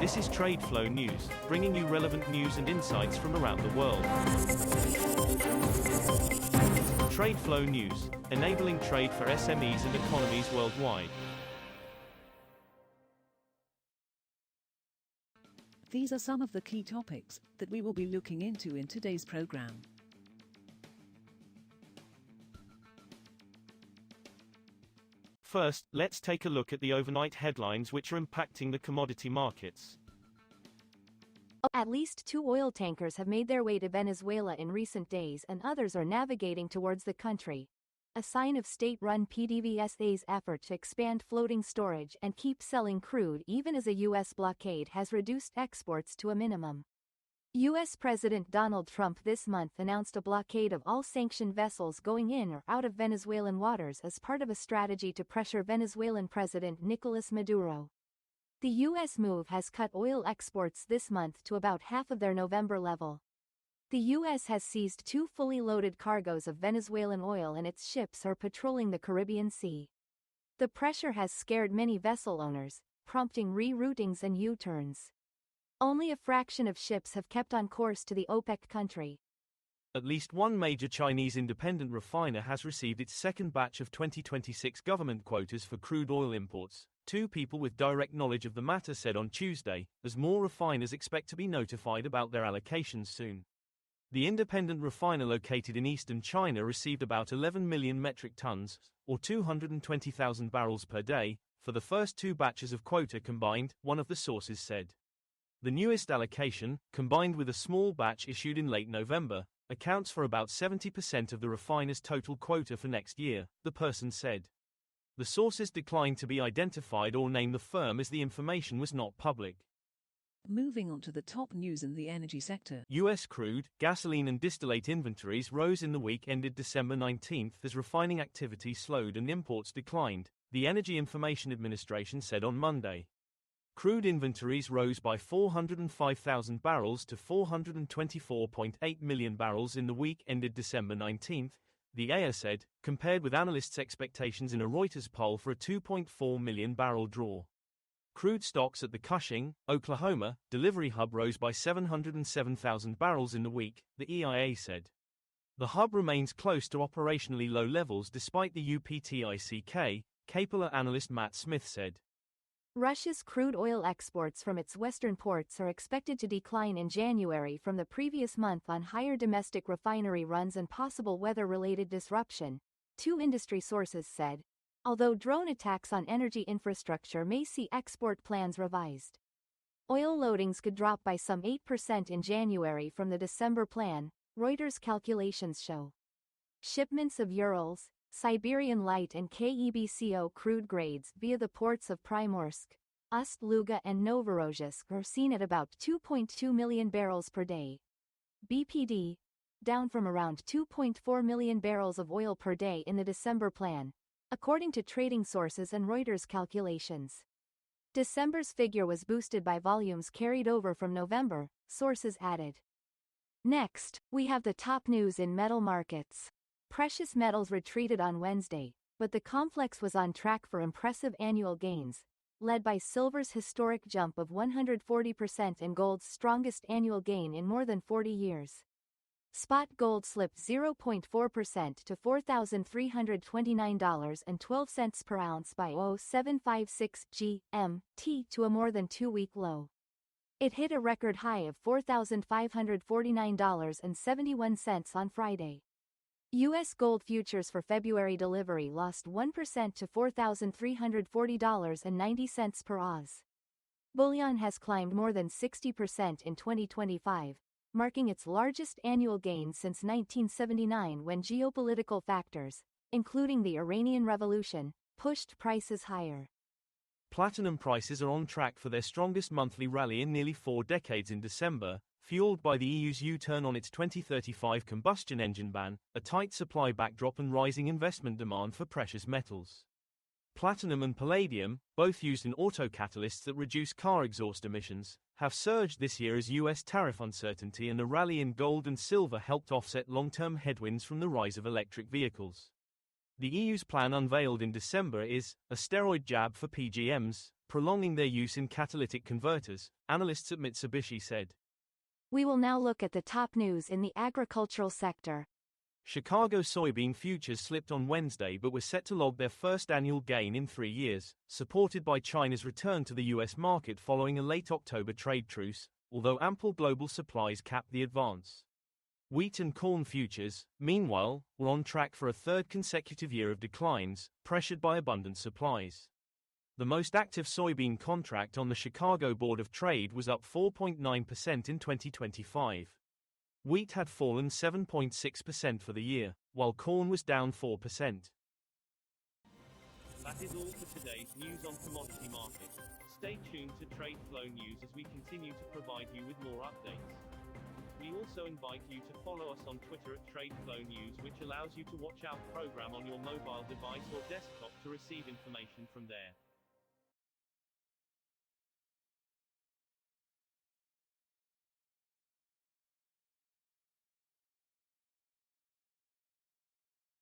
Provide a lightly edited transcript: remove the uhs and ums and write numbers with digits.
This is TradeFlow News, bringing you relevant news and insights from around the world. TradeFlow News, enabling trade for SMEs and economies worldwide. These are some of the key topics that we will be looking into in today's program. First, let's take a look at the overnight headlines which are impacting the commodity markets. At least 2 oil tankers have made their way to Venezuela in recent days and others are navigating towards the country. A sign of state-run PDVSA's effort to expand floating storage and keep selling crude even as a U.S. blockade has reduced exports to a minimum. U.S. President Donald Trump this month announced a blockade of all sanctioned vessels going in or out of Venezuelan waters as part of a strategy to pressure Venezuelan President Nicolas Maduro. The U.S. move has cut oil exports this month to about half of their November level. The U.S. has seized 2 fully loaded cargoes of Venezuelan oil and its ships are patrolling the Caribbean Sea. The pressure has scared many vessel owners, prompting reroutings and U-turns. Only a fraction of ships have kept on course to the OPEC country. At least one major Chinese independent refiner has received its second batch of 2026 government quotas for crude oil imports, 2 people with direct knowledge of the matter said on Tuesday, as more refiners expect to be notified about their allocations soon. The independent refiner located in eastern China received about 11 million metric tons, or 220,000 barrels per day, for the first 2 batches of quota combined, one of the sources said. The newest allocation, combined with a small batch issued in late November, accounts for about 70% of the refiner's total quota for next year, the person said. The sources declined to be identified or name the firm as the information was not public. Moving on to the top news in the energy sector. U.S. crude, gasoline and distillate inventories rose in the week ended December 19 as refining activity slowed and imports declined, the Energy Information Administration said on Monday. Crude inventories rose by 405,000 barrels to 424.8 million barrels in the week ended December 19, the AIA said, compared with analysts' expectations in a Reuters poll for a 2.4 million barrel draw. Crude stocks at the Cushing, Oklahoma, delivery hub rose by 707,000 barrels in the week, the EIA said. The hub remains close to operationally low levels despite the UPTICK, Capella analyst Matt Smith said. Russia's crude oil exports from its western ports are expected to decline in January from the previous month on higher domestic refinery runs and possible weather-related disruption, 2 industry sources said, although drone attacks on energy infrastructure may see export plans revised. Oil loadings could drop by some 8% in January from the December plan, Reuters calculations show. Shipments of Urals, Siberian Light and KEBCO crude grades via the ports of Primorsk, Ust-Luga and Novorossiysk are seen at about 2.2 million barrels per day. BPD, down from around 2.4 million barrels of oil per day in the December plan, according to trading sources and Reuters calculations. December's figure was boosted by volumes carried over from November, sources added. Next, we have the top news in metal markets. Precious metals retreated on Wednesday, but the complex was on track for impressive annual gains, led by silver's historic jump of 140% and gold's strongest annual gain in more than 40 years. Spot gold slipped 0.4% to $4,329.12 per ounce by 0756 GMT to a more than 2-week low. It hit a record high of $4,549.71 on Friday. U.S. gold futures for February delivery lost 1% to $4,340.90 per oz. Bullion has climbed more than 60% in 2025, marking its largest annual gain since 1979 when geopolitical factors, including the Iranian Revolution, pushed prices higher. Platinum prices are on track for their strongest monthly rally in nearly 4 decades in December, fueled by the EU's U-turn on its 2035 combustion engine ban, a tight supply backdrop and rising investment demand for precious metals. Platinum and palladium, both used in auto catalysts that reduce car exhaust emissions, have surged this year as U.S. tariff uncertainty and a rally in gold and silver helped offset long-term headwinds from the rise of electric vehicles. The EU's plan unveiled in December is a steroid jab for PGMs, prolonging their use in catalytic converters, analysts at Mitsubishi said. We will now look at the top news in the agricultural sector. Chicago soybean futures slipped on Wednesday but were set to log their first annual gain in 3 years, supported by China's return to the U.S. market following a late October trade truce, although ample global supplies capped the advance. Wheat and corn futures, meanwhile, were on track for a third consecutive year of declines, pressured by abundant supplies. The most active soybean contract on the Chicago Board of Trade was up 4.9% in 2025. Wheat had fallen 7.6% for the year, while corn was down 4%. That is all for today's news on commodity markets. Stay tuned to TradeFlow News as we continue to provide you with more updates. We also invite you to follow us on Twitter at TradeFlow News, which allows you to watch our program on your mobile device or desktop to receive information from there.